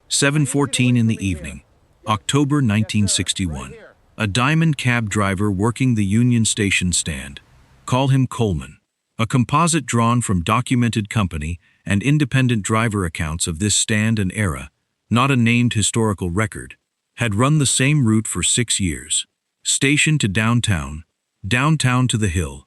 7:14 in the evening, October 1961. A diamond cab driver working the Union Station stand. Call him Coleman. A composite drawn from documented company and independent driver accounts of this stand and era, not a named historical record, had run the same route for 6 years. Station to downtown, downtown to the hill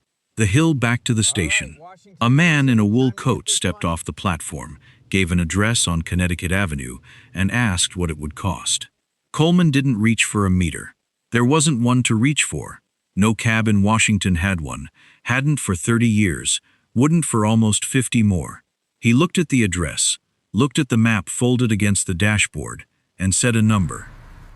back to the station. A man in a wool coat stepped off the platform, gave an address on Connecticut Avenue, and asked what it would cost. Coleman didn't reach for a meter. There wasn't one to reach for. No cab in Washington had one, hadn't for 30 years, wouldn't for almost 50 more. He looked at the address, looked at the map folded against the dashboard, and said a number.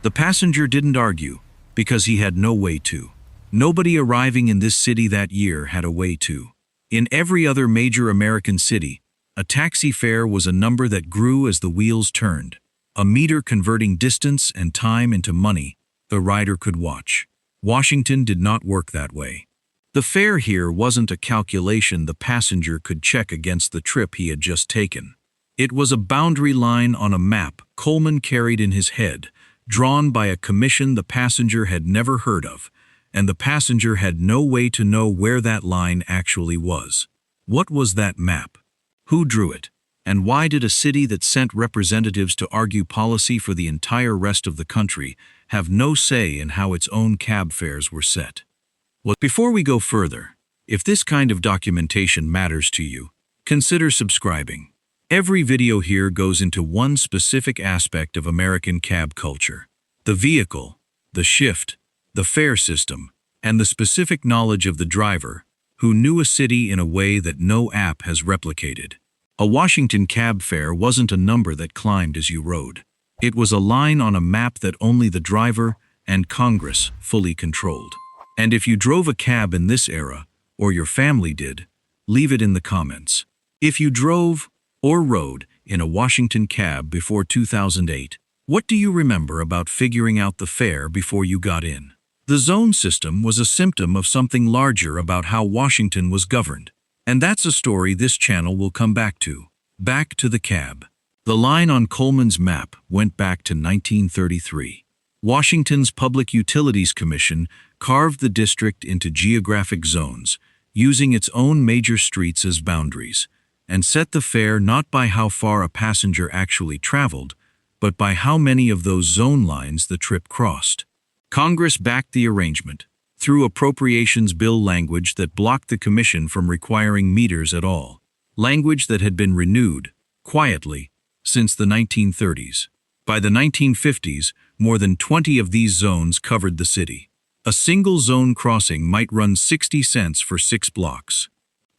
The passenger didn't argue, because he had no way to. Nobody arriving in this city that year had a way to. In every other major American city, a taxi fare was a number that grew as the wheels turned, a meter converting distance and time into money the rider could watch. Washington did not work that way. The fare here wasn't a calculation the passenger could check against the trip he had just taken. It was a boundary line on a map Coleman carried in his head, drawn by a commission the passenger had never heard of, and the passenger had no way to know where that line actually was. What was that map? Who drew it? And why did a city that sent representatives to argue policy for the entire rest of the country have no say in how its own cab fares were set? Well, before we go further, if this kind of documentation matters to you, consider subscribing. Every video here goes into one specific aspect of American cab culture: the vehicle, the shift, the fare system, and the specific knowledge of the driver, who knew a city in a way that no app has replicated. A Washington cab fare wasn't a number that climbed as you rode. It was a line on a map that only the driver and Congress fully controlled. And if you drove a cab in this era, or your family did, leave it in the comments. If you drove or rode in a Washington cab before 2008, what do you remember about figuring out the fare before you got in? The zone system was a symptom of something larger about how Washington was governed. And that's a story this channel will come back to. Back to the cab. The line on Coleman's map went back to 1933. Washington's Public Utilities Commission carved the district into geographic zones, using its own major streets as boundaries, and set the fare not by how far a passenger actually traveled, but by how many of those zone lines the trip crossed. Congress backed the arrangement through appropriations bill language that blocked the commission from requiring meters at all, language that had been renewed, quietly, since the 1930s. By the 1950s, more than 20 of these zones covered the city. A single zone crossing might run 60 cents for 6 blocks.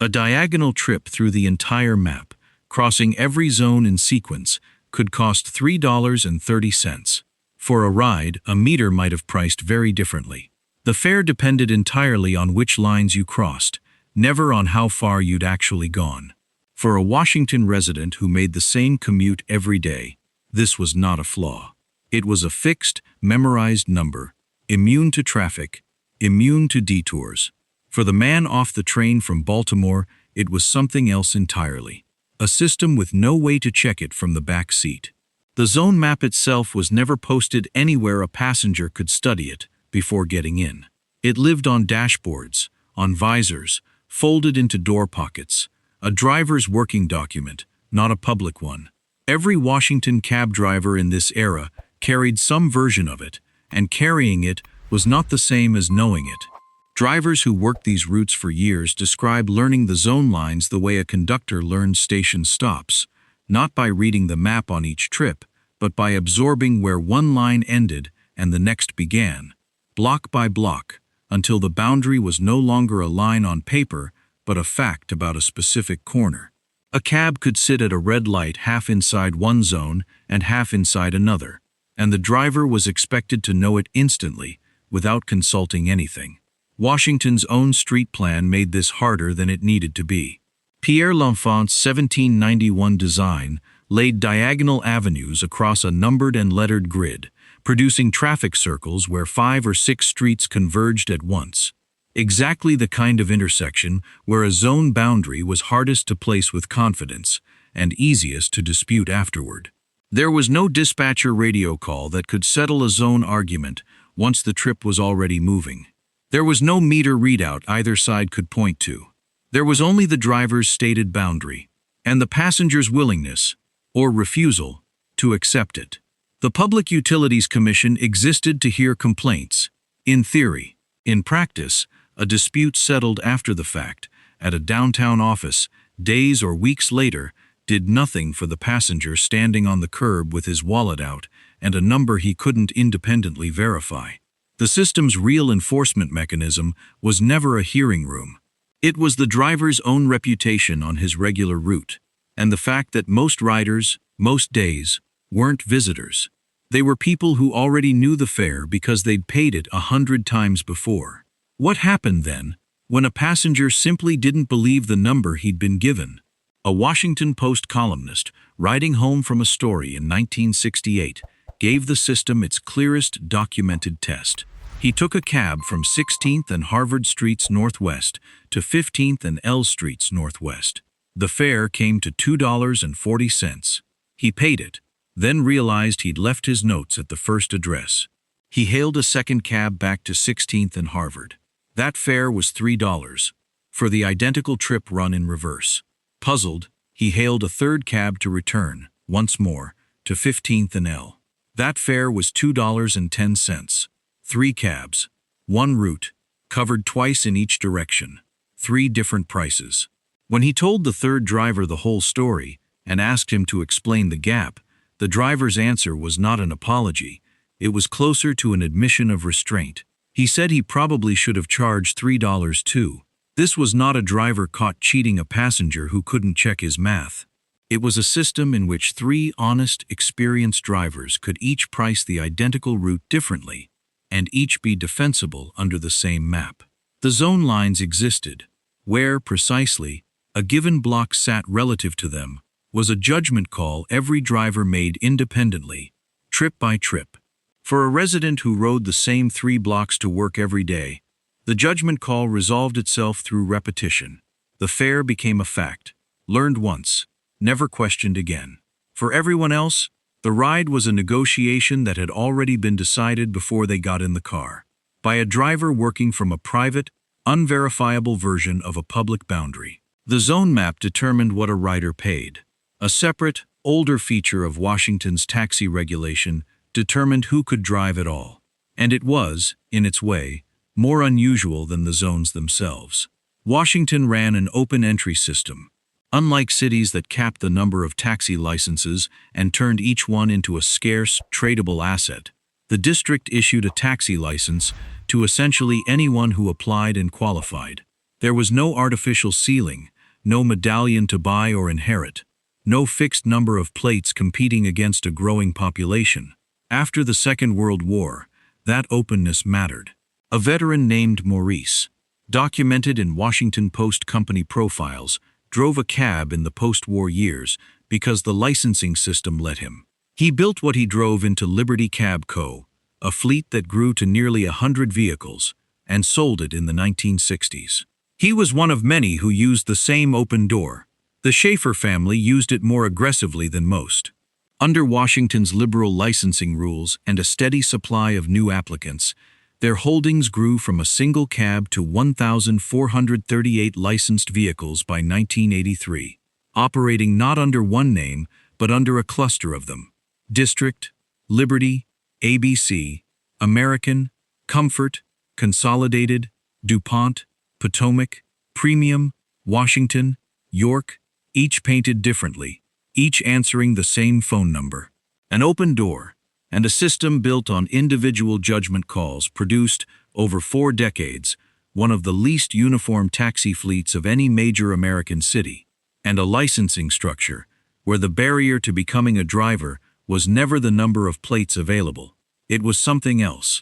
A diagonal trip through the entire map, crossing every zone in sequence, could cost $3.30. For a ride, a meter might have priced very differently. The fare depended entirely on which lines you crossed, never on how far you'd actually gone. For a Washington resident who made the same commute every day, this was not a flaw. It was a fixed, memorized number, immune to traffic, immune to detours. For the man off the train from Baltimore, it was something else entirely. A system with no way to check it from the back seat. The zone map itself was never posted anywhere a passenger could study it before getting in. It lived on dashboards, on visors, folded into door pockets, a driver's working document, not a public one. Every Washington cab driver in this era carried some version of it, and carrying it was not the same as knowing it. Drivers who worked these routes for years describe learning the zone lines the way a conductor learns station stops, not by reading the map on each trip, but by absorbing where one line ended and the next began, block by block, until the boundary was no longer a line on paper, but a fact about a specific corner. A cab could sit at a red light half inside one zone and half inside another, and the driver was expected to know it instantly, without consulting anything. Washington's own street plan made this harder than it needed to be. Pierre L'Enfant's 1791 design laid diagonal avenues across a numbered and lettered grid, producing traffic circles where 5 or 6 streets converged at once. Exactly the kind of intersection where a zone boundary was hardest to place with confidence and easiest to dispute afterward. There was no dispatcher radio call that could settle a zone argument once the trip was already moving. There was no meter readout either side could point to. There was only the driver's stated boundary, and the passenger's willingness, or refusal, to accept it. The Public Utilities Commission existed to hear complaints. In theory. In practice, a dispute settled after the fact, at a downtown office, days or weeks later, did nothing for the passenger standing on the curb with his wallet out and a number he couldn't independently verify. The system's real enforcement mechanism was never a hearing room. It was the driver's own reputation on his regular route, and the fact that most riders, most days, weren't visitors. They were people who already knew the fare because they'd paid it 100 times before. What happened then, when a passenger simply didn't believe the number he'd been given? A Washington Post columnist, riding home from a story in 1968, gave the system its clearest documented test. He took a cab from 16th and Harvard Streets Northwest to 15th and L Streets Northwest. The fare came to $2.40. He paid it, then realized he'd left his notes at the first address. He hailed a second cab back to 16th and Harvard. That fare was $3 for the identical trip run in reverse. Puzzled, he hailed a third cab to return, once more, to 15th and L. That fare was $2.10. 3 cabs, 1 route, covered twice in each direction, 3 different prices. When he told the third driver the whole story and asked him to explain the gap, the driver's answer was not an apology. It was closer to an admission of restraint. He said he probably should have charged $3 too. This was not a driver caught cheating a passenger who couldn't check his math. It was a system in which 3 honest, experienced drivers could each price the identical route differently, and each be defensible under the same map. The zone lines existed. Where, precisely, a given block sat relative to them was a judgment call every driver made independently, trip by trip. For a resident who rode the same 3 blocks to work every day, the judgment call resolved itself through repetition. The fare became a fact, learned once, never questioned again. For everyone else, the ride was a negotiation that had already been decided before they got in the car, by a driver working from a private, unverifiable version of a public boundary. The zone map determined what a rider paid. A separate, older feature of Washington's taxi regulation determined who could drive at all. And it was, in its way, more unusual than the zones themselves. Washington ran an open entry system. Unlike cities that capped the number of taxi licenses and turned each one into a scarce, tradable asset, the district issued a taxi license to essentially anyone who applied and qualified. There was no artificial ceiling, no medallion to buy or inherit, no fixed number of plates competing against a growing population. After the Second World War, that openness mattered. A veteran named Maurice, documented in Washington Post company profiles, drove a cab in the post-war years because the licensing system let him. He built what he drove into Liberty Cab Co., a fleet that grew to nearly 100 vehicles, and sold it in the 1960s. He was one of many who used the same open door. The Schaefer family used it more aggressively than most. Under Washington's liberal licensing rules and a steady supply of new applicants, their holdings grew from a single cab to 1,438 licensed vehicles by 1983, operating not under one name, but under a cluster of them: District, Liberty, ABC, American, Comfort, Consolidated, DuPont, Potomac, Premium, Washington, York, each painted differently, each answering the same phone number. An open door, and a system built on individual judgment calls produced, over 4 decades, one of the least uniform taxi fleets of any major American city, and a licensing structure where the barrier to becoming a driver was never the number of plates available. It was something else.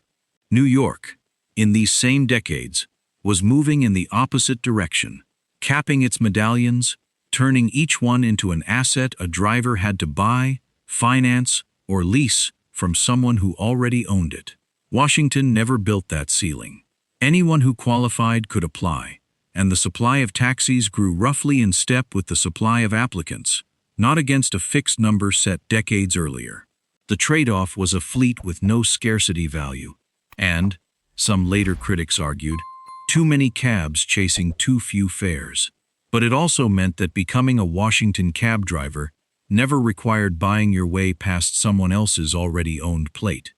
New York, in these same decades, was moving in the opposite direction, capping its medallions, turning each one into an asset a driver had to buy, finance, or lease from someone who already owned it. Washington never built that ceiling. Anyone who qualified could apply, and the supply of taxis grew roughly in step with the supply of applicants, not against a fixed number set decades earlier. The trade-off was a fleet with no scarcity value, and, some later critics argued, too many cabs chasing too few fares. But it also meant that becoming a Washington cab driver never required buying your way past someone else's already owned plate.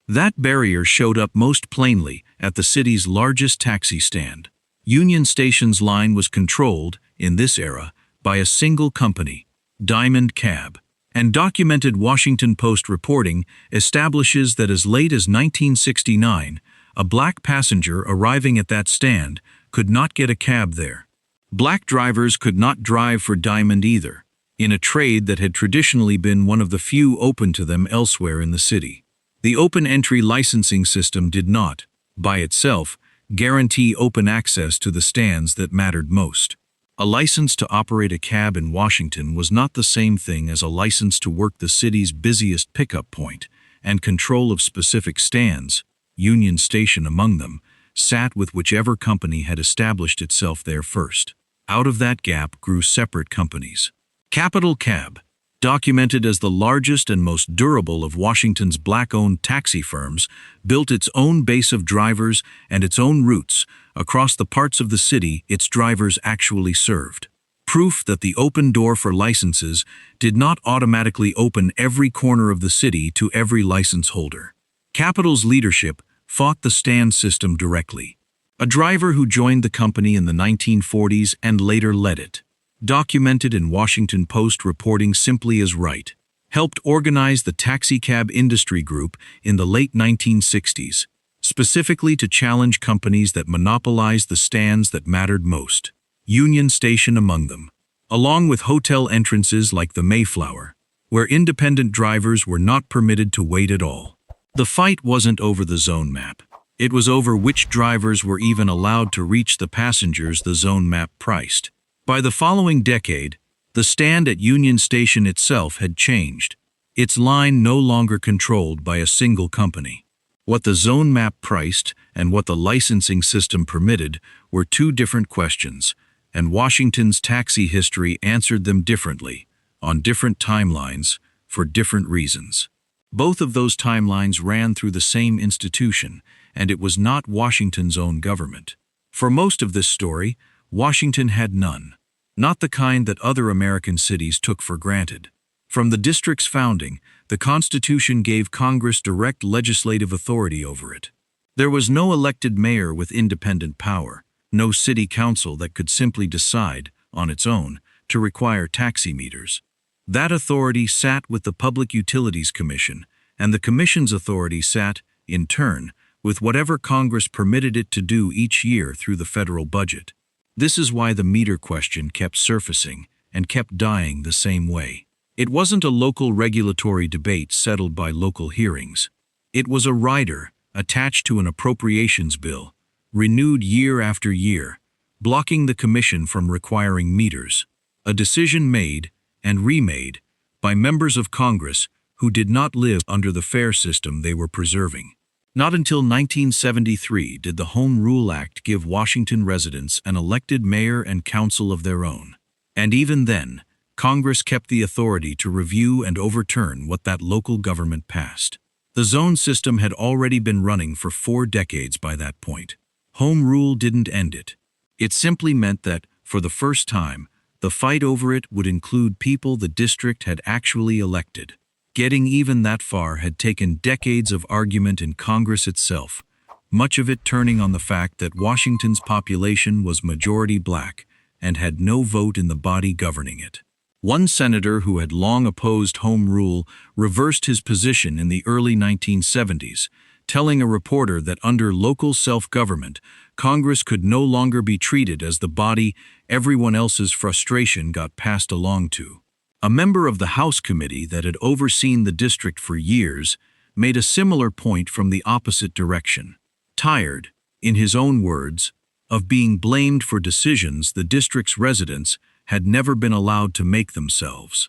That barrier showed up most plainly at the city's largest taxi stand. Union Station's line was controlled, in this era, by a single company, Diamond Cab, and documented Washington Post reporting establishes that as late as 1969, a black passenger arriving at that stand could not get a cab there. Black drivers could not drive for Diamond either, in a trade that had traditionally been one of the few open to them elsewhere in the city. The open entry licensing system did not, by itself, guarantee open access to the stands that mattered most. A license to operate a cab in Washington was not the same thing as a license to work the city's busiest pickup point, and control of specific stands, Union Station among them, sat with whichever company had established itself there first. Out of that gap grew separate companies. Capital Cab, documented as the largest and most durable of Washington's black-owned taxi firms, built its own base of drivers and its own routes across the parts of the city its drivers actually served. Proof that the open door for licenses did not automatically open every corner of the city to every license holder. Capital's leadership fought the stand system directly. A driver who joined the company in the 1940s and later led it, documented in Washington Post reporting simply as right, helped organize the taxicab industry group in the late 1960s, specifically to challenge companies that monopolized the stands that mattered most, Union Station among them, along with hotel entrances like the Mayflower, where independent drivers were not permitted to wait at all. The fight wasn't over the zone map. It was over which drivers were even allowed to reach the passengers the zone map priced. By the following decade, the stand at Union Station itself had changed, its line no longer controlled by a single company. What the zone map priced and what the licensing system permitted were two different questions, and Washington's taxi history answered them differently, on different timelines, for different reasons. Both of those timelines ran through the same institution, and it was not Washington's own government. For most of this story, Washington had none, not the kind that other American cities took for granted. From the district's founding, the Constitution gave Congress direct legislative authority over it. There was no elected mayor with independent power, no city council that could simply decide, on its own, to require taxi meters. That authority sat with the Public Utilities Commission, and the Commission's authority sat, in turn, with whatever Congress permitted it to do each year through the federal budget. This is why the meter question kept surfacing and kept dying the same way. It wasn't a local regulatory debate settled by local hearings. It was a rider attached to an appropriations bill, renewed year after year, blocking the commission from requiring meters, a decision made and remade by members of Congress who did not live under the fare system they were preserving. Not until 1973 did the Home Rule Act give Washington residents an elected mayor and council of their own. And even then, Congress kept the authority to review and overturn what that local government passed. The zone system had already been running for 4 decades by that point. Home rule didn't end it. It simply meant that, for the first time, the fight over it would include people the district had actually elected. Getting even that far had taken decades of argument in Congress itself, much of it turning on the fact that Washington's population was majority black and had no vote in the body governing it. One senator who had long opposed home rule reversed his position in the early 1970s, telling a reporter that under local self-government, Congress could no longer be treated as the body everyone else's frustration got passed along to. A member of the House committee that had overseen the district for years made a similar point from the opposite direction. Tired, in his own words, of being blamed for decisions the district's residents had never been allowed to make themselves.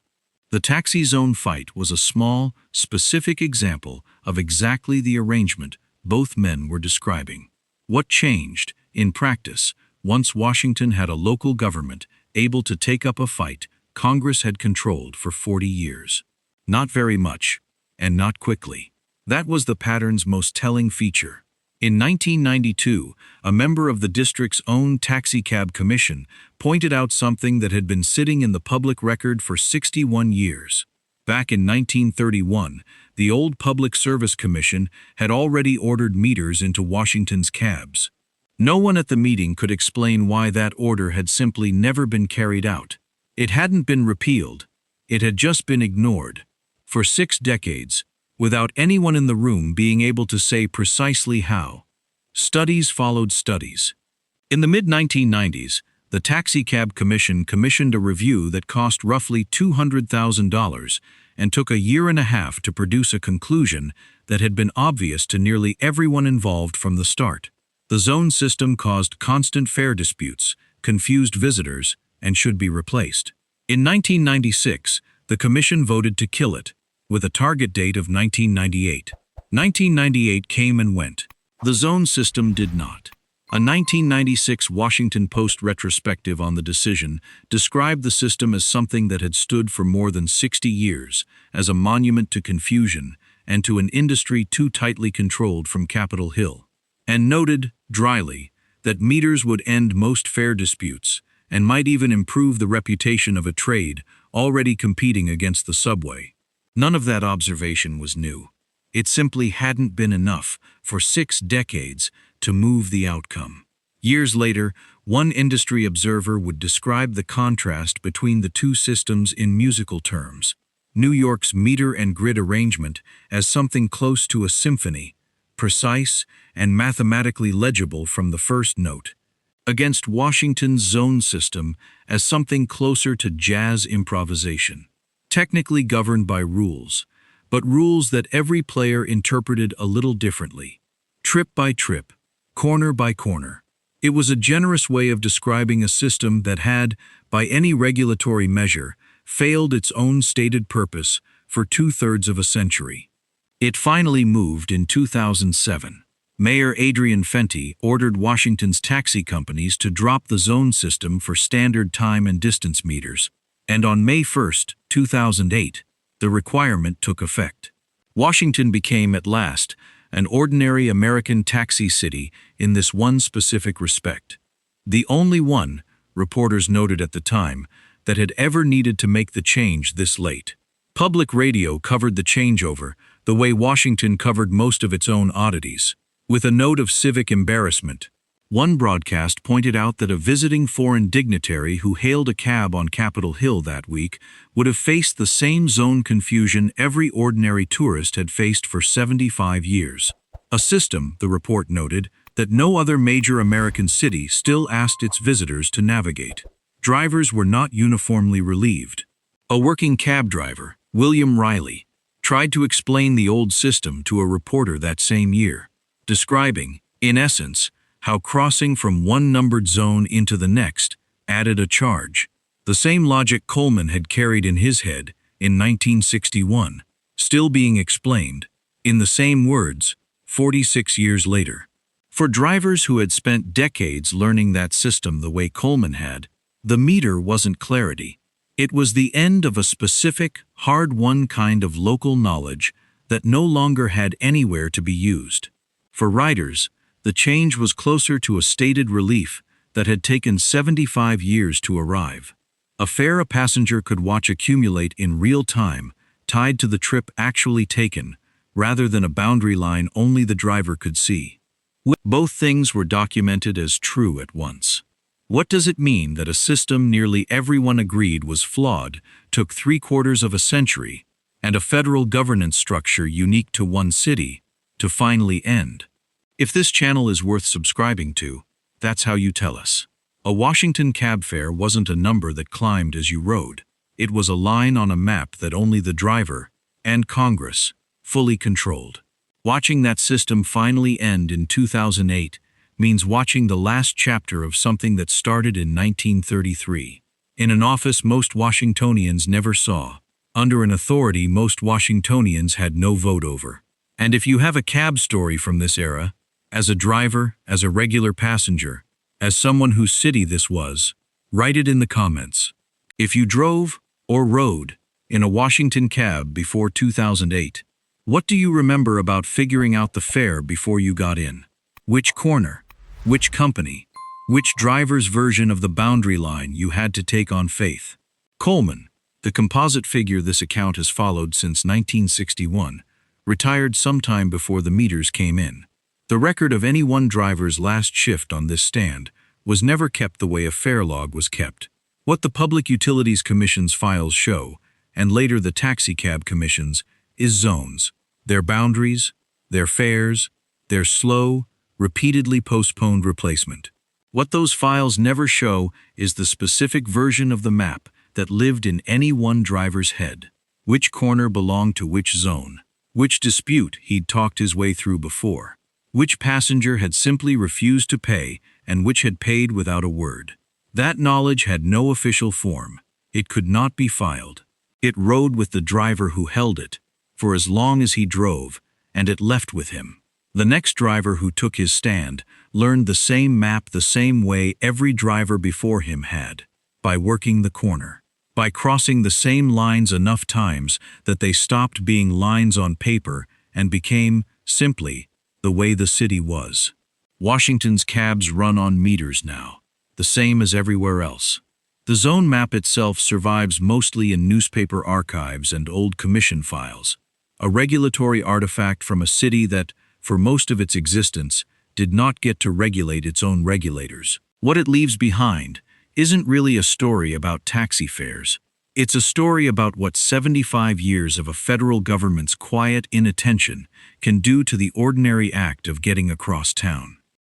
The taxi zone fight was a small, specific example of exactly the arrangement both men were describing. What changed, in practice, once Washington had a local government able to take up a fight Congress had controlled for 40 years. Not very much, and not quickly. That was the pattern's most telling feature. In 1992, a member of the district's own taxicab commission pointed out something that had been sitting in the public record for 61 years. Back in 1931, the old Public Service Commission had already ordered meters into Washington's cabs. No one at the meeting could explain why that order had simply never been carried out. It hadn't been repealed. It had just been ignored. For 6 decades, without anyone in the room being able to say precisely how. Studies followed studies. In the mid-1990s, the Taxicab Commission commissioned a review that cost roughly $200,000 and took a year and a half to produce a conclusion that had been obvious to nearly everyone involved from the start. The zone system caused constant fare disputes, confused visitors, and should be replaced. In 1996, the commission voted to kill it, with a target date of 1998. 1998 came and went. The zone system did not. A 1996 Washington Post retrospective on the decision described the system as something that had stood for more than 60 years, as a monument to confusion and to an industry too tightly controlled from Capitol Hill, and noted, dryly, that meters would end most fare disputes and might even improve the reputation of a trade already competing against the subway. None of that observation was new. It simply hadn't been enough for 6 decades to move the outcome. Years later, one industry observer would describe the contrast between the two systems in musical terms. New York's meter and grid arrangement as something close to a symphony, precise and mathematically legible from the first note, against Washington's zone system as something closer to jazz improvisation, technically governed by rules, but rules that every player interpreted a little differently, trip by trip, corner by corner. It was a generous way of describing a system that had, by any regulatory measure, failed its own stated purpose for 2/3 of a century. It finally moved in 2007. Mayor Adrian Fenty ordered Washington's taxi companies to drop the zone system for standard time and distance meters, and on May 1, 2008, the requirement took effect. Washington became, at last, an ordinary American taxi city in this one specific respect. The only one, reporters noted at the time, that had ever needed to make the change this late. Public radio covered the changeover the way Washington covered most of its own oddities, with a note of civic embarrassment. One broadcast pointed out that a visiting foreign dignitary who hailed a cab on Capitol Hill that week would have faced the same zone confusion every ordinary tourist had faced for 75 years. A system, the report noted, that no other major American city still asked its visitors to navigate. Drivers were not uniformly relieved. A working cab driver, William Riley, tried to explain the old system to a reporter that same year, describing, in essence, how crossing from one numbered zone into the next added a charge. The same logic Coleman had carried in his head in 1961, still being explained, in the same words, 46 years later. For drivers who had spent decades learning that system the way Coleman had, the meter wasn't clarity. It was the end of a specific, hard-won kind of local knowledge that no longer had anywhere to be used. For riders, the change was closer to a stated relief that had taken 75 years to arrive. A fare a passenger could watch accumulate in real time, tied to the trip actually taken, rather than a boundary line only the driver could see. Both things were documented as true at once. What does it mean that a system nearly everyone agreed was flawed took 3/4 of a century, and a federal governance structure unique to one city, to finally end? If this channel is worth subscribing to, that's how you tell us. A Washington cab fare wasn't a number that climbed as you rode. It was a line on a map that only the driver, and Congress, fully controlled. Watching that system finally end in 2008 means watching the last chapter of something that started in 1933, in an office most Washingtonians never saw, under an authority most Washingtonians had no vote over. And if you have a cab story from this era, as a driver, as a regular passenger, as someone whose city this was, write it in the comments. If you drove, or rode in a Washington cab before 2008? What do you remember about figuring out the fare before you got in? Which corner? Which company? Which driver's version of the boundary line you had to take on faith? Coleman, the composite figure this account has followed since 1961, retired sometime before the meters came in. The record of any one driver's last shift on this stand was never kept the way a fare log was kept. What the Public Utilities Commission's files show, and later the Taxicab Commission's, is zones, their boundaries, their fares, their slow, repeatedly postponed replacement. What those files never show is the specific version of the map that lived in any one driver's head. Which corner belonged to which zone? Which dispute he'd talked his way through before? Which passenger had simply refused to pay and which had paid without a word? That knowledge had no official form. It could not be filed. It rode with the driver who held it for as long as he drove, and it left with him. The next driver who took his stand learned the same map the same way every driver before him had, by working the corner, by crossing the same lines enough times that they stopped being lines on paper and became, simply, the way the city was. Washington's cabs run on meters now, the same as everywhere else. The zone map itself survives mostly in newspaper archives and old commission files, a regulatory artifact from a city that, for most of its existence, did not get to regulate its own regulators. What it leaves behind isn't really a story about taxi fares. It's a story about what 75 years of a federal government's quiet inattention can do to the ordinary act of getting across town.